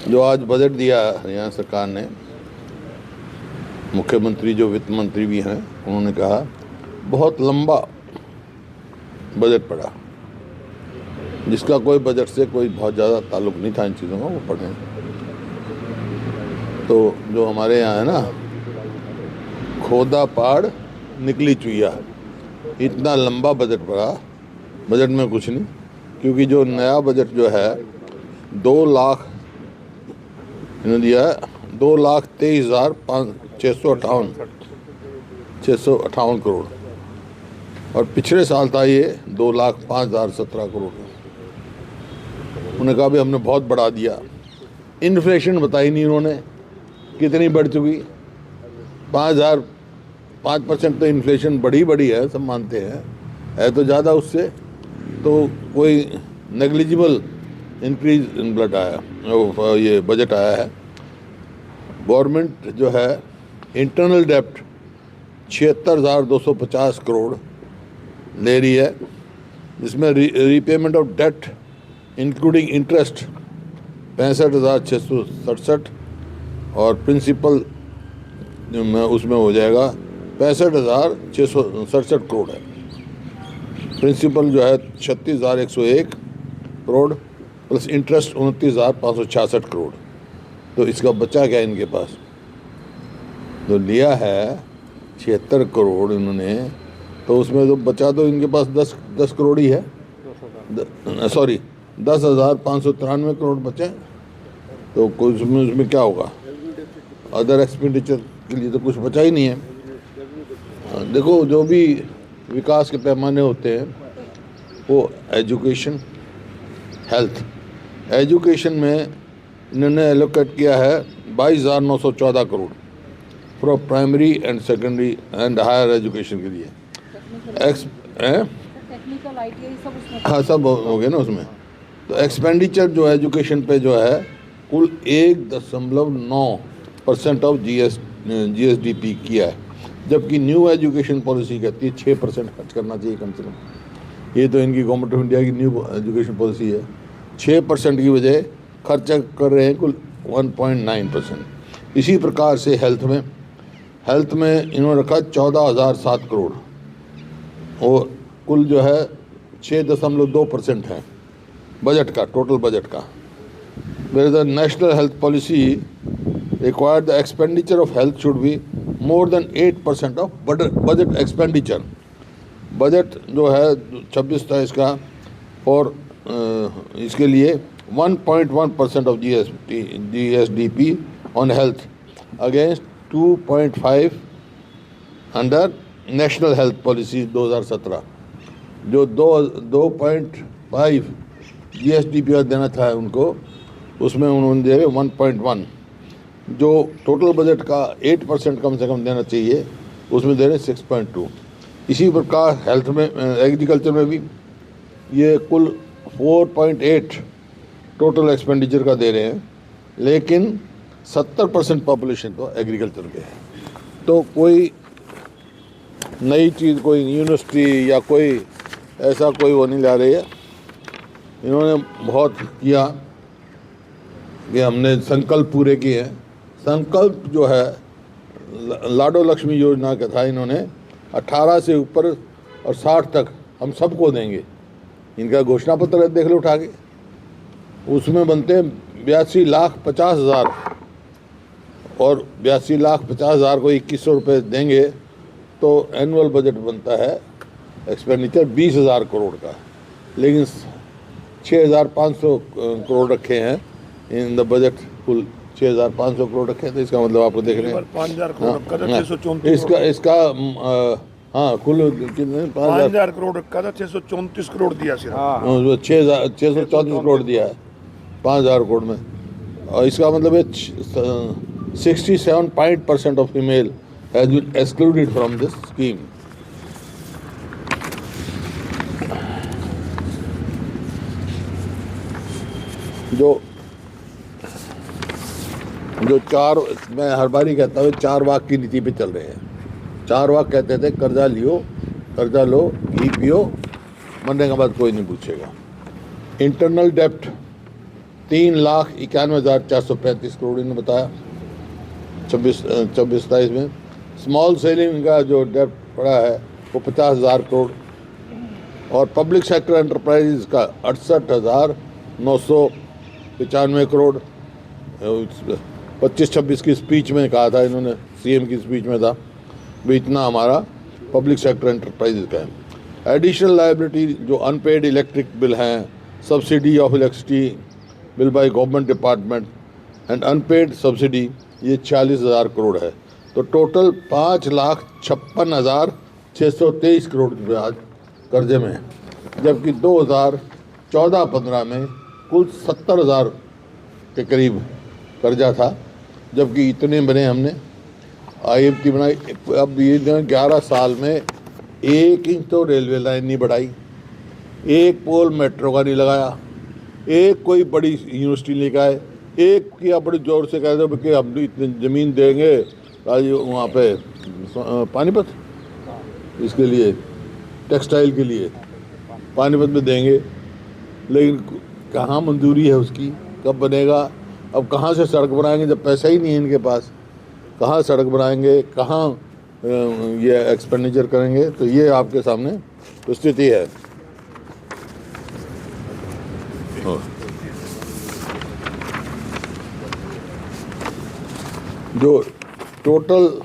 जो आज बजट दिया हरियाणा सरकार ने, मुख्यमंत्री जो वित्त मंत्री भी हैं, उन्होंने कहा बहुत लंबा बजट पड़ा, जिसका कोई बजट से कोई बहुत ज़्यादा ताल्लुक नहीं था इन चीज़ों का, वो पढ़ें। तो जो हमारे यहाँ है ना, खोदा पहाड़ निकली चुईया, इतना लंबा बजट पड़ा, बजट में कुछ नहीं। क्योंकि जो नया बजट जो है 2 लाख इन्होंने दिया है, 2,23,658 करोड़, और पिछले साल था ये 2,05,017 करोड़। उन्होंने कहा भी हमने बहुत बढ़ा दिया। इन्फ्लेशन बताई नहीं उन्होंने कितनी बढ़ चुकी। 5% तो इन्फ्लेशन बड़ी है, सब मानते हैं, है तो ज़्यादा उससे, तो कोई नेग्लिजिबल इंक्रीज इन ब्लड आया, ये बजट आया है। गवर्नमेंट जो है इंटरनल डेप्ट 76,250 करोड़ ले रही है, जिसमें repayment of debt including interest 65,667, और प्रिंसिपल उसमें हो जाएगा 65,667 करोड़ है। प्रिंसिपल जो है 36,101 करोड़ प्लस इंटरेस्ट 29,566 करोड़। तो इसका बचा क्या इनके पास? तो लिया है 76 करोड़ इन्होंने, तो उसमें तो बचा तो इनके पास 10 करोड़ ही है, सॉरी 10,593 करोड़ बचे। तो कुछ उसमें क्या होगा? अदर एक्सपेंडिचर के लिए तो कुछ बचा ही नहीं है। देखो, जो भी विकास के पैमाने होते हैं वो एजुकेशन, हेल्थ, एजुकेशन में इन्होंने एलोकेट किया है 22,914 crore for primary and secondary and higher education के लिए। टेक्निकल ITI सब उसमें, हाँ सब हो गया ना उसमें। तो एक्सपेंडिचर जो एजुकेशन पे जो है कुल 1.9% ऑफ GSDP किया है, जबकि न्यू एजुकेशन पॉलिसी कहती है 6% खर्च करना चाहिए कम से कम। ये तो इनकी गवर्नमेंट ऑफ इंडिया की न्यू एजुकेशन पॉलिसी है। 6% की बजाय खर्चा कर रहे हैं कुल 1.9%। इसी प्रकार से हेल्थ में इन्होंने रखा 14,007 करोड़, और कुल जो है 6.2% है बजट का, टोटल बजट का। Whereas the national health policy required the expenditure of health should be more than 8% of budget expenditure. Budget जो है 26 था इसका, और इसके लिए 1.1% of GSDP on health against 2.5 under national health policy 2017। जो 2.5 GSDP देना था उनको, उसमें उन्होंने दे रहे 1.1। जो टोटल बजट का 8% कम से कम देना चाहिए, उसमें दे रहे 6.2। इसी प्रकार हेल्थ में, एग्रीकल्चर में भी ये कुल 4.8 टोटल एक्सपेंडिचर का दे रहे हैं, लेकिन 70% पॉपुलेशन तो एग्रीकल्चर के है। तो कोई नई चीज़, कोई यूनिवर्सिटी या कोई ऐसा कोई वो नहीं ला रही है। इन्होंने बहुत किया कि हमने संकल्प पूरे किए हैं। संकल्प जो है लाडो लक्ष्मी योजना का था, इन्होंने 18 से ऊपर और 60 तक हम सबको देंगे। इनका घोषणा पत्र है, देख लो उठा के, उसमें बनते हैं 82,50,000, और 82,50,000 को 2,100 रुपये देंगे तो एनुअल बजट बनता है एक्सपेंडिचर 20,000 करोड़ का। लेकिन 6,500 करोड़ रखे हैं इन द बजट, कुल 6,500 करोड़ रखे हैं। तो इसका मतलब आपको देख रहे हैं 5,000 करोड़ इसका हाँ कुल कितने 5,000 करोड़ रखा था, 634 करोड़ दिया सिर्फ। 634 करोड़ दिया है 5,000 करोड़ में। और इसका मतलब है 67% of female has been excluded from this scheme. जो चार, मैं हर बारी कहता हूँ 4 वाक की नीति पे चल रहे हैं। 4 वाक कहते थे, कर्जा लो, घी पियो, मरने के बाद कोई नहीं पूछेगा। इंटरनल डेप्ट 3,91,435 करोड़ इन्होंने बताया 26-27 में। स्मॉल सेलिंग का जो डेट पड़ा है वो 50,000 करोड़ और पब्लिक सेक्टर एंटरप्राइज का 68,995 करोड़। 25-26 की स्पीच में कहा था इन्होंने, सीएम की स्पीच में था भी इतना हमारा पब्लिक सेक्टर एंटरप्राइज का है। एडिशनल लायबिलिटी जो अनपेड इलेक्ट्रिक बिल हैं, subsidy of electricity bill by government department and unpaid subsidy, ये 40,000 करोड़ है। तो टोटल 5,56,623 करोड़ रुपये आज कर्जे में है, जबकि 2014-15 में कुल 70,000 के करीब कर्जा था, जबकि इतने बने हमने IMT बनाई। अब ये 11 साल में 1 इंच तो रेलवे लाइन नहीं बढ़ाई, एक पोल मेट्रो का नहीं लगाया, एक कोई बड़ी यूनिवर्सिटी लेकर आए, एक किया बड़ी जोर से कह दो कि हम इतनी ज़मीन देंगे वहाँ पे पानीपत, इसके लिए टेक्सटाइल के लिए पानीपत में देंगे, लेकिन कहाँ मंजूरी है उसकी, कब बनेगा? अब कहाँ से सड़क बनाएंगे जब पैसा ही नहीं है इनके पास? कहाँ सड़क बनाएंगे, कहाँ ये एक्सपेंडिचर करेंगे? तो ये आपके सामने तो स्थिति है। जो total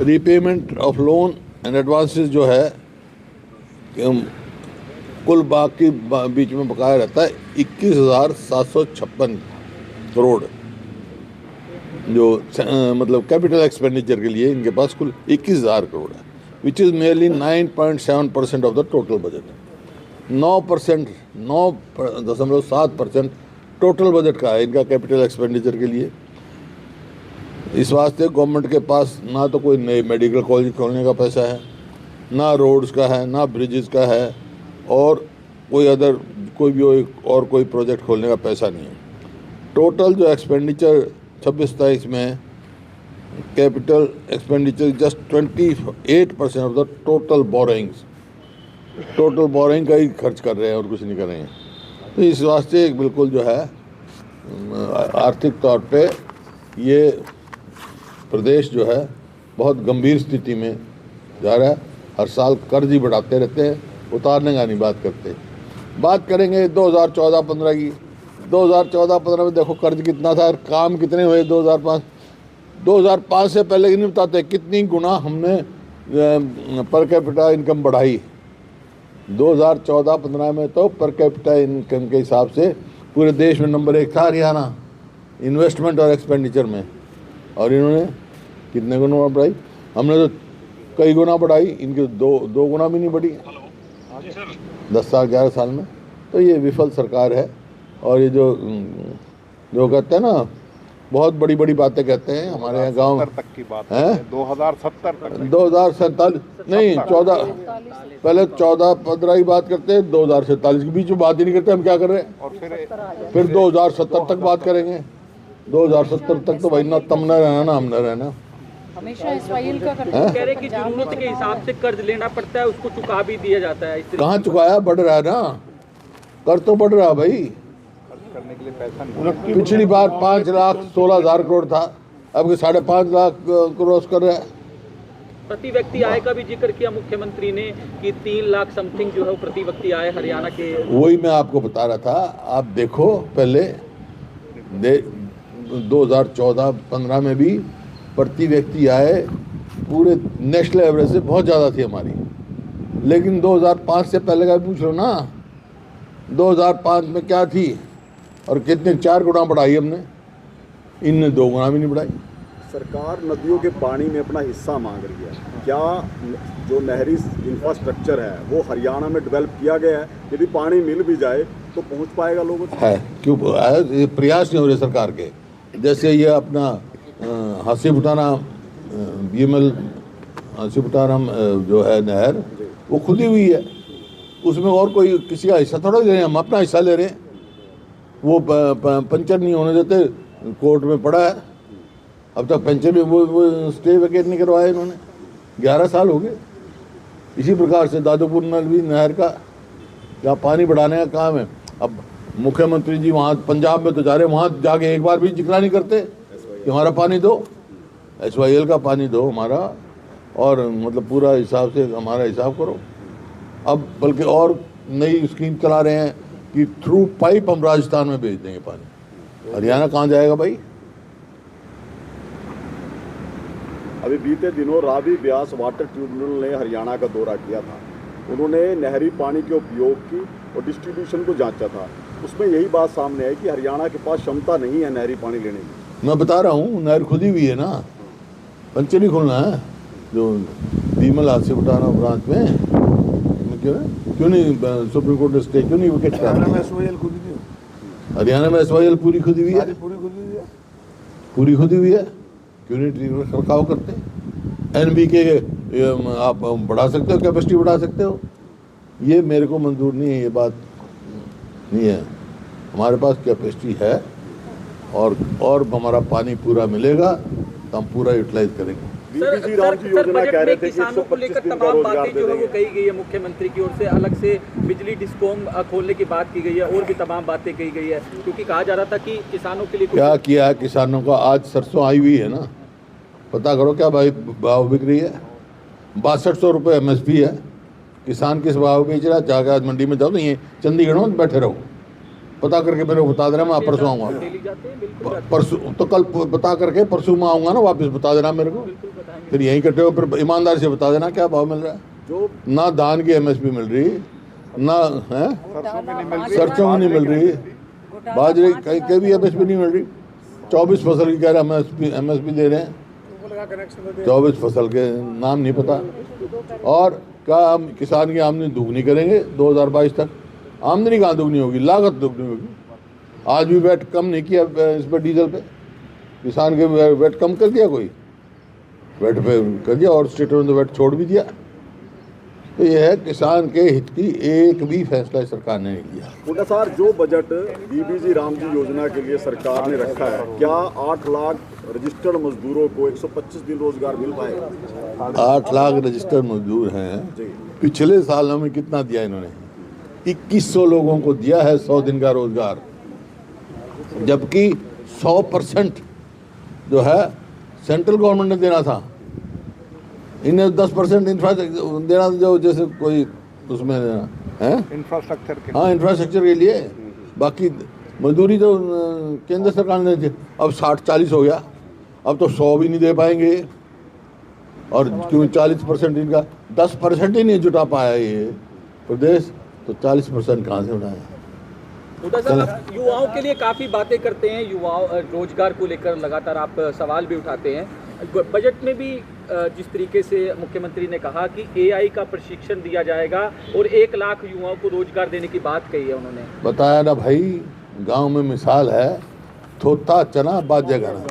repayment of loan and advances जो है कुल बाकी बीच में बकाया रहता है 21,756 करोड़, जो मतलब कैपिटल एक्सपेंडिचर के लिए इनके पास कुल 21,000 करोड़ है, which is merely 9.7% of the total budget. 9.7% total budget का है इनका कैपिटल एक्सपेंडिचर के लिए। इस वास्ते गवर्नमेंट के पास ना तो कोई नए मेडिकल कॉलेज खोलने का पैसा है, ना रोड्स का है, ना ब्रिजेस का है, और कोई भी और कोई प्रोजेक्ट खोलने का पैसा नहीं है। टोटल जो एक्सपेंडिचर 26-27 में capital expenditure just 28% of the total borrowings, total borrowing का ही खर्च कर रहे हैं और कुछ नहीं कर रहे हैं। तो इस वास्ते बिल्कुल जो है आर्थिक तौर पे ये प्रदेश जो है बहुत गंभीर स्थिति में जा रहा है। हर साल कर्ज ही बढ़ाते रहते हैं, उतारने का नहीं बात करते। बात करेंगे 2014-15 की। 2014-15 में देखो कर्ज कितना था और काम कितने हुए। 2005 से पहले की नहीं बताते कितनी गुना हमने पर कैपिटा इनकम बढ़ाई। 2014-15 में तो पर कैपिटा इनकम के हिसाब से पूरे देश में नंबर 1 था हरियाणा, इन्वेस्टमेंट और एक्सपेंडिचर में, और इन्होंने कितने गुना बढ़ाई? हमने तो कई गुना बढ़ाई, इनके दो गुना भी नहीं बढ़ी 10 साल 11 साल में। तो ये विफल सरकार है। और ये जो कहते हैं ना, बहुत बड़ी बड़ी बातें कहते हैं हमारे यहाँ गाँव तक की बात है 2070 तक, 2047 नहीं 14, पहले 14-15 की बात करते हैं, 2047 के बीच में बात ही नहीं करते। हम क्या कर रहे हैं? और फिर 2070 तक बात करेंगे। 2070 तक तो भाई ना तम न रहना ना हम न रहना। हमेशा इसराइल का करते कह रहे कि जरूरत के हिसाब से कर्ज लेना पड़ता है, उसको चुका भी दिया जाता है। कहाँ चुकाया? बढ़ रहा है ना, कर तो बढ़ रहा है भाई। करने के लिए पैसा नहीं। पिछली बार 5,16,000 करोड़ था, अब 5.5 लाख क्रॉस कर रहा है। प्रति व्यक्ति आय का भी जिक्र किया मुख्यमंत्री ने कि 3 लाख समथिंग जो है वो प्रति व्यक्ति आय हरियाणा के। वही मैं आपको बता रहा था। आप देखो पहले 2014-15 में भी प्रति व्यक्ति आय पूरे नेशनल एवरेज से बहुत ज़्यादा थी हमारी, लेकिन 2005 से पहले का पूछ लो ना, 2005 में क्या थी और कितने 4 गुना बढ़ाई हमने, इनने 2 गुना भी नहीं बढ़ाई। सरकार नदियों के पानी में अपना हिस्सा मांग रही है। क्या जो नहरी इंफ्रास्ट्रक्चर है वो हरियाणा में डेवलप किया गया है? यदि पानी मिल भी जाए तो पहुंच पाएगा लोगों तक? है क्यों? ये प्रयास नहीं हो रहे सरकार के। जैसे ये अपना हासीपुटाना बीएमएल हासीपुटाना जो है नहर, वो खुदी हुई है, उसमें और कोई किसी का हिस्सा थोड़ा ले रहे हैं, हम अपना हिस्सा ले रहे हैं। वो पंचर नहीं होने देते, कोर्ट में पड़ा है, अब तक पंचर में वो स्टे वेकेट नहीं करवाया इन्होंने, 11 साल हो गए। इसी प्रकार से दादोपुर नलवी नहर का जहाँ पानी बढ़ाने का काम है, अब मुख्यमंत्री जी वहाँ पंजाब में तो जा रहे, वहाँ जाके एक बार भी जिक्र नहीं करते कि हमारा पानी दो, SYL का पानी दो हमारा, और मतलब पूरा हिसाब से हमारा हिसाब करो। अब बल्कि और नई स्कीम चला रहे हैं कि थ्रू पाइप हम राजस्थान में भेज देंगे पानी। हरियाणा कहाँ जाएगा भाई? अभी बीते दिनों रावी ब्यास वाटर ट्रिब्यूनल ने हरियाणा का दौरा किया था। उन्होंने नहरी पानी के उपयोग की और डिस्ट्रीब्यूशन को जांचा था। उसमें यही बात सामने आई कि हरियाणा के पास क्षमता नहीं है नहरी पानी लेने की। मैं बता रहा हूँ, नहर खुदी हुई है ना, पंचरी खुलना है, जो बीमल हाथ से उठाना ब्रांच में क्यों नहीं सुप्रीम कोर्ट ने स्टे क्यों नहीं विकेट हरियाणा में कर? SYL खुद ही नहीं, हरियाणा में SYL पूरी खुदी हुई है, सारी पूरी खुद ही है। पूरी खुदी हुई है, क्यों नहीं रखाव करते? NBK आप बढ़ा सकते हो, कैपेसिटी बढ़ा सकते हो। ये मेरे को मंजूर नहीं है, ये बात नहीं है। हमारे पास कैपेसिटी है और हमारा पानी पूरा मिलेगा तो हम पूरा यूटिलाइज करेंगे। बीबीजी राम जी योजना कह रहे थे कि किसानों को 125 लेकर दिन का तमाम रोजगार बातें दे जो है वो देंगे। कही गई है मुख्यमंत्री की ओर से, अलग से बिजली डिस्कॉम खोलने की बात की गई है, और भी तमाम बातें कही गई है, क्योंकि कहा जा रहा था कि किसानों के लिए क्या किया है किसानों का? आज सरसों आई हुई है ना, पता करो क्या भाव बिक रही है। 6200 रुपये MSP है। किसान किस भाव बेच रहा है? जाकर आज मंडी में जाओ, नहीं है चंडीगढ़ में बैठे रहो, पता करके मेरे को बता देना, मैं परसों आऊँगा। डेली जाते हैं, बिल्कुल जाते हैं, परसों तो कल पता करके परसों में आऊँगा ना, वापस बता देना मेरे को। बिल्कुल बताएंगे। फिर यहीं इकट्ठे हो, फिर ईमानदारी से बता देना क्या भाव मिल रहा है। जो ना धान की MSP मिल रही, ना है सरसों में नहीं मिल रही, बाजरे कहीं भी MSP नहीं मिल रही। 24 फसल की कह रहे MSP दे रहे हैं, 24 फसल के नाम नहीं पता। और क्या हम किसान की आमदनी दुगनी करेंगे 2022 तक? आमदनी कहाँ दुगनी होगी, लागत दुगनी होगी। आज भी वैट कम नहीं किया इस पर, डीजल पे किसान के वैट कम कर दिया, कोई वैट पे कर दिया, और स्टेटों ने वैट छोड़ भी दिया। तो यह है किसान के हित की एक भी फैसला सरकार ने नहीं लिया। मुंडा साहब, जो बजट बीबीजी राम जी योजना के लिए सरकार ने रखा है, क्या 8 लाख रजिस्टर्ड मजदूरों को 125 दिन रोजगार मिल पाएगा? 8 लाख रजिस्टर्ड मजदूर हैं। पिछले सालों में कितना दिया इन्होंने? 2100 लोगों को दिया है 100 दिन का रोजगार, जबकि 100% जो है सेंट्रल गवर्नमेंट ने देना था। इन्हें 10% इंफ्रास्ट्रक्चर देना, जो जैसे कोई उसमें देना है इंफ्रास्ट्रक्चर के हाँ, इंफ्रास्ट्रक्चर के लिए। बाकी मजदूरी तो केंद्र सरकार ने दी। अब 60-40 हो गया, अब तो 100 भी नहीं दे पाएंगे। और क्यों 40% इनका, 10% ही नहीं जुटा पाया ये प्रदेश, तो 40% कहाँ से उठाए? हुड्डा साहब, युवाओं के लिए काफ़ी बातें करते हैं, युवाओं रोजगार को लेकर लगातार आप सवाल भी उठाते हैं। बजट में भी जिस तरीके से मुख्यमंत्री ने कहा कि AI का प्रशिक्षण दिया जाएगा और 1 लाख युवाओं को रोजगार देने की बात कही है उन्होंने। बताया ना भाई, गांव में मिसाल है, थोथा चना बाजेगा ना।